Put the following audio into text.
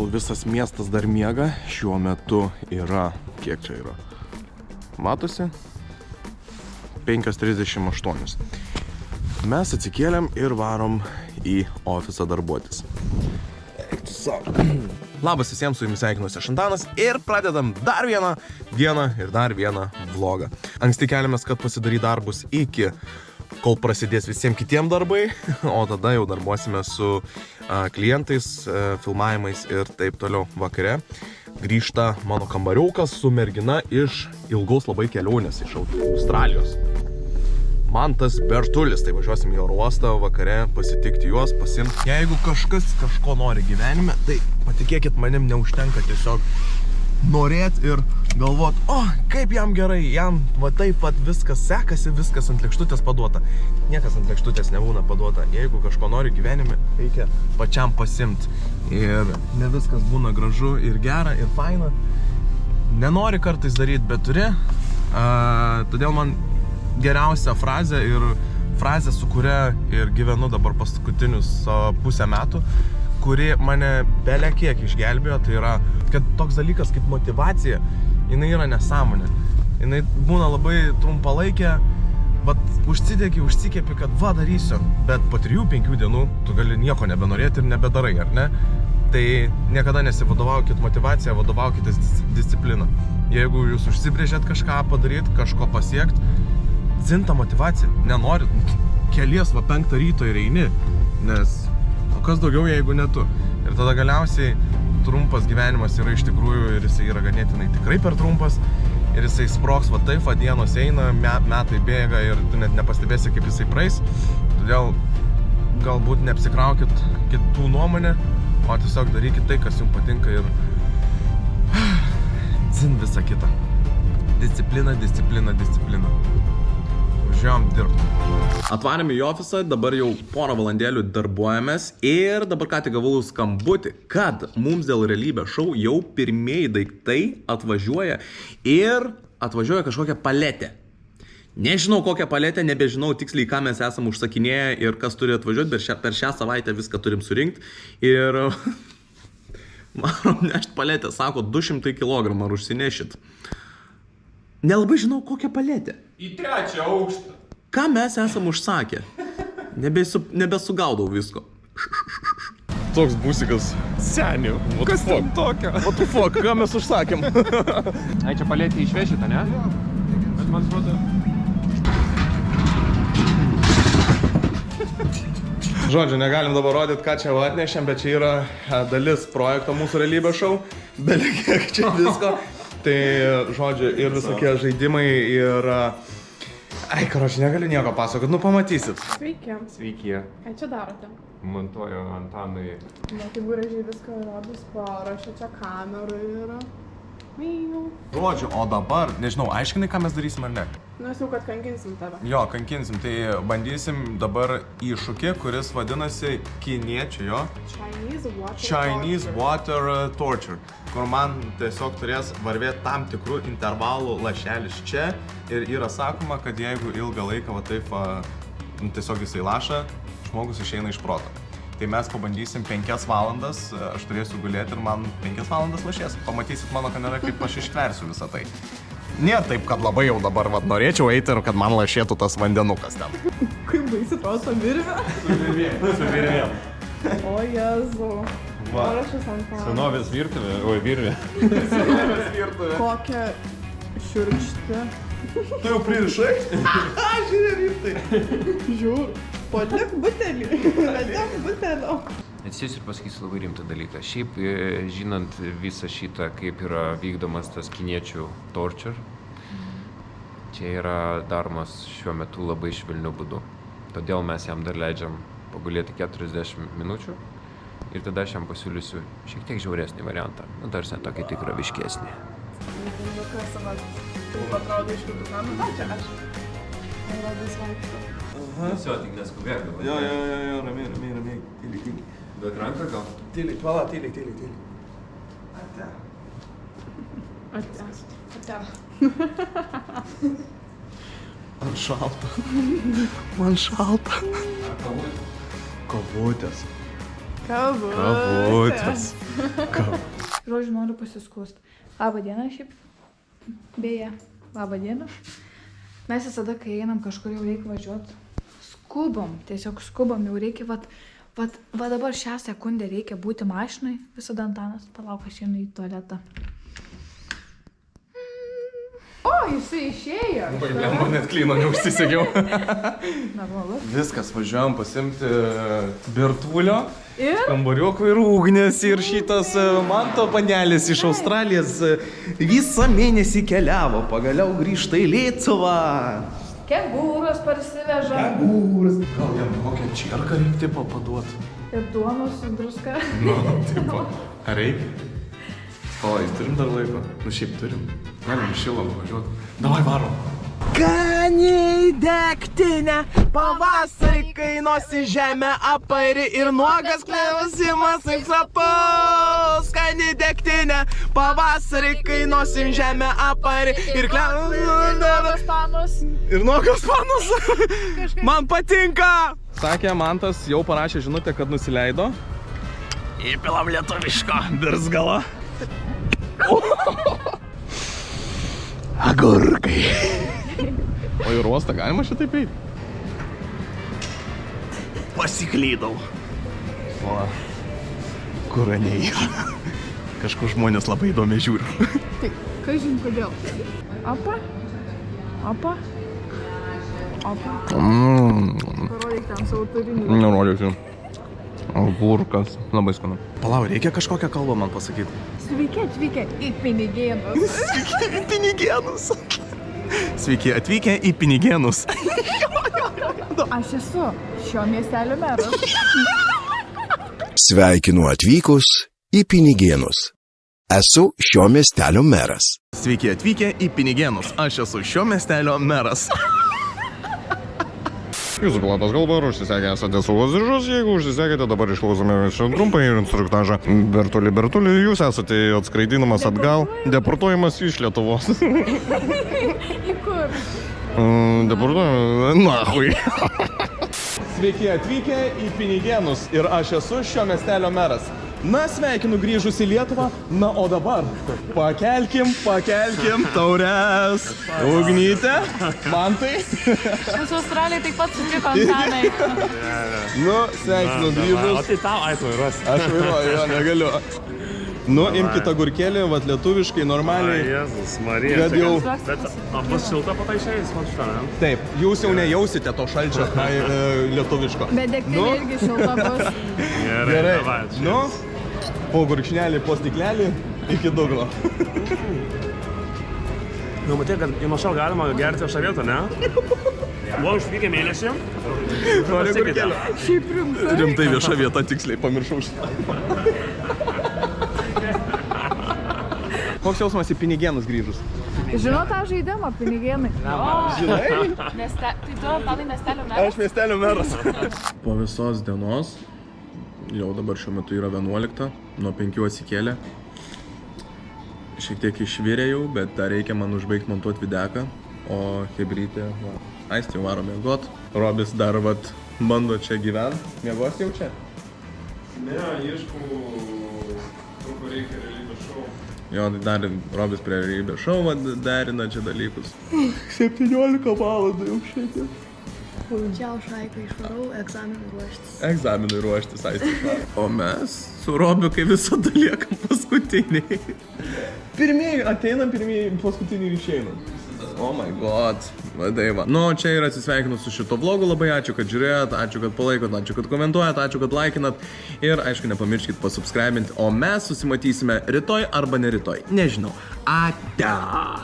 kol visas miestas dar miega, šiuo metu yra, kiek čia yra? Matosi? 5:38. Mes atsikėlėm ir varom į ofisą darbuotis. Labas visiems, su jumis sveikinuosi aš Antanas ir pradedam dar vieną dieną ir dar vieną vlogą. Anksti keliamės, kad pasidaryt darbus iki kol prasidės visiems kitiem darbai, o tada jau darbuosime su klientais, filmavimais ir taip toliau. Vakare grįžta mano kambariukas su mergina iš ilgos labai kelionės iš Australijos. Mantas Bertulis, tai važiuosim į oro uostą vakare pasitikti juos, pasimti. Jeigu kažkas kažko nori gyvenime, tai patikėkit manim, neužtenka tiesiog norėti ir galvot, kaip jam gerai, jam va taip pat viskas sekasi, viskas ant lėkštutės paduota. Niekas ant lėkštutės nebūna paduota. Jeigu kažko nori gyvenime, reikia pačiam pasimti. Ir ne viskas būna gražu ir gera ir faina. Nenori kartais daryti, bet turi. Todėl man geriausia frazė ir frazė, su kuria ir gyvenu dabar paskutinius pusę metų, kuri mane bele kiek išgelbėjo, tai yra, kad toks dalykas kaip motyvacija, jinai yra nesąmonė. Jinai būna labai trumpalaikė, vat užsikepi, kad va darysiu, bet po 3-5 dienų tu gali nieko nebenorėti ir nebedarai, ar ne? Tai niekada nesivadovaukit motivaciją, vadovaukitės discipliną. Jeigu jūs užsibrėžėt kažką padaryti, kažko pasiekti, dzinta motivacija, nenorit, kelies 5 ryto ir eini, nes o kas daugiau, jeigu ne tu. Ir tada galiausiai trumpas gyvenimas yra iš tikrųjų ir jisai yra ganėtinai tikrai per trumpas ir jisai sprogs va taip, dienos eina, metai bėga ir tu net nepastebėsi, kaip jisai praeis. Todėl galbūt neapsikraukit kitų nuomonę, o tiesiog darykit tai, kas jums patinka ir dzin visą kitą. Disciplina, disciplina, disciplina. Važiuojam dirbti. Atvarėm į ofisą, dabar jau porą valandėlių darbuojamės ir dabar ką tik gavau skambutį, kad mums dėl realybės šou jau pirmieji daiktai atvažiuoja ir atvažiuoja kažkokia paletė. Nežinau kokią paletę, nebežinau tiksliai, ką mes esam užsakinėję ir kas turi atvažiuoti, bet per šią savaitę viską turim surinkti ir marom nešt paletę, sako 200 kg ar užsinešit. Nelabai žinau kokią paletę. Į 3. aukštą. Ką mes esam užsakę? Nebesugaudau visko. Toks būsikas. Senių. Kas ten tokio? What the fuck, ką mes užsakėm? Ai, čia paletį išvešite, ne? Bet man atrodo... Žodžiu, negalim dabar rodyti, ką čia atnešėm, bet čia yra dalis projekto mūsų realybės šou. Belie kiek čia visko. Tai, žodžiu, ir visokie žaidimai ir... Ai, karoči, negaliu nieko pasakot, nu pamatysit. Sveiki. Sveiki. Ką čia darote? Montuoju Antanui. Na, tai gražiai viską rodus, parašė čia kamerų ir... Žodžiu, o dabar, nežinau, aiškinai, ką mes darysim ar ne? Nu, aš jau, kad kankinsim tave. Jo, kankinsim, tai bandysim dabar iššūkį, kuris vadinasi kiniečių, jo? Chinese Water Torture, kur man tiesiog turės varvėti tam tikrų intervalų lašelis čia ir yra sakoma, kad jeigu ilgą laiką va taip tiesiog jisai laša, žmogus išeina iš proto. Tai mes pabandysim 5 valandas, aš turėsiu gulėti ir man 5 valandas lašės. Pamatysit mano kanale, kaip aš ištversiu visą tai. Nėra taip, kad labai jau dabar norėčiau eiti ir kad man lašėtų tas vandenukas ten. Kaip baisi tavo su virvė? Su virvėm. O Jezu. Va. Parašas ant kamerų. Senovės virtuvė, oi virvė. Senovės virtuvė. Kokia šiurkšti. Tu jau pririšai? Žiūrė virtai. Žiūr. Padėk butelį. Padėk butelio. Atsisiu ir pasakysiu labai rimtą dalyką. Šiaip, žinant visą šitą, kaip yra vykdomas tas kiniečių torture, čia yra daromas šiuo metu labai švelniu būdu. Todėl mes jam dar leidžiam pagulėti 40 minučių ir tada aš jam pasiūlysiu šiek tiek žiauresnį variantą. Tarsi tokį tikrą viškesnį. Nu kas, taip atrodo iš kitų kamerų. Čia aš. Rodys vaikšto. Visio, tik neskubėk dabar. Jo, ramiai, tyliai. Duok ranką gal? Tyliai, pala, tyliai. Ate. Man šalta. Kavutės. Kavutės. Žodžiu, noriu pasiskust. Labą dieną šiaip. Beje, labą dieną. Mes visada, kai einam kažkur jau reikia važiuoti, skubam, tiesiog skubam, jau reikia, va dabar šią sekundę reikia būti mašinai. Visada Antanas, palauk, aš einu į tualetą. O, jisai išėjo. Lemba net klyno neužsisegiau. Normalu. Viskas, važiuojam pasimti Bertulio, Ir? kambariuko ir ugnės ir šitas Manto panelis iš Australijos visą mėnesį keliavo, pagaliau grįžta į Lietuvą. Kengūros parsiveža. Kengūras. Gal jam kokią čierką reikia tipo paduoti? Ir duonos su druska. Nu, tipo. Ar reikia? Oi, turim dar laiko? Nu šiaip turim. Galim iš Šilą važiuoti. Davai varom. Skaniai degtinę, pavasarį kainosi žemę apairi ir nuogas klausimas į sapus. Skaniai degtinę, pavasarį kainosi žemę apairi ir klausimas Panos. ir nuogas panos. Man patinka. Sakė, Mantas jau parašė žinutę, kad nusileido. Įpilam lietuviško birzgalo. Agurkai. O į ruostą galima šitaip eiti? Pasiklydau. O, kuraniai. Kažkur žmonės labai įdomiai žiūri. Tai, kažin kodėl. Apa? Apa? Apa? Parodyk ten savo turinį. Nerodysiu. Agurkas. Labai skanu. Palau, reikia kažkokią kalbą man pasakyti. Sveiki atvykę į Pinigėnus. Sveiki į Pinigėnus. Sveiki atvykę į Pinigėnus. Aš esu šio miestelio meras. Sveikinu atvykus į Pinigėnus. Esu šio miestelio meras. Sveiki atvykę į Pinigėnus. Aš esu šio miestelio meras. Jūsų pilotas galva, ar užsisegę esate saugos diržus, jeigu užsisegėte, dabar išklausome šiandien trumpą ir instruktažą. Bertuli, jūs esate atskraidinamas atgal, deportuojamas iš Lietuvos. Į kur? Deportuojamas, nahui. Sveiki atvykę į Pinigėnus ir aš esu šio miestelio meras. Na, sveikinu grįžus į Lietuvą. Na, o dabar pakelkim taures. Ugnyte, Mantai. Mūsų Australijai taip pat sutiko Antanai. Nu, sveikinu grįžus. O tai tau, ai, tu vairuosi. Aš vairuoju, jo, negaliu. Nu, imkite agurkėlį, vat lietuviškai, normaliai. Jėzus, Marija. Kad jau... Bet bus šilta po tai išėjus, man šitą, ne? Taip, jūs jau nejausite to šalčio lietuviško. Bet degtinė irgi šilta bus. Gerai, davai, nu, po gurkšnelį, po stiklelį, iki dugno. Nu, matai, kad į nuo šiol galima gerti šią vietą, ne? Buvo užvykę mėnesį. Nori agurkėlio? Šiaip rimtai. Rimtai vieša vieta, tiksliai, pamiršau šitą. Koks jausmas į Pinigėnus grįžus? Žinau tą žaidimą, Pinigėnai. Žinai? Tai tu, Antanai, miestelio meras? Aš miestelio meras. Po visos dienos, jau dabar šiuo metu yra 11, nuo 5 atsikėlė. Šiek tiek išvirė jau, bet dar reikia man užbaigti montuoti videką. O Hebrytė, Aistė jau varo miegot. Robis dar vat bando čia gyventi. Miegos jau čia? Ne, ieškau, trupų reikia realybės šou. Jo, tai dar Robis prie realybės šou derina čia dalykus. 17 valandų jau šiandien. Čiau, Šaika, išvarau egzaminui ruoštis. Egzaminui ruoštis, Aistė. O mes su Robiu, kai visada liekam paskutiniai. Pirmieji ateinam, pirmieji paskutiniai ir išeinam. Oh my god, vadai va. Nu, čia ir atsisveikinu su šito vlogu, labai ačiū, kad žiūrėjot, ačiū, kad palaikot, ačiū, kad komentuojat, ačiū, kad laikinat ir aišku, nepamirškit pasubscribinti, o mes susimatysime rytoj arba ne rytoj, nežinau. Ate.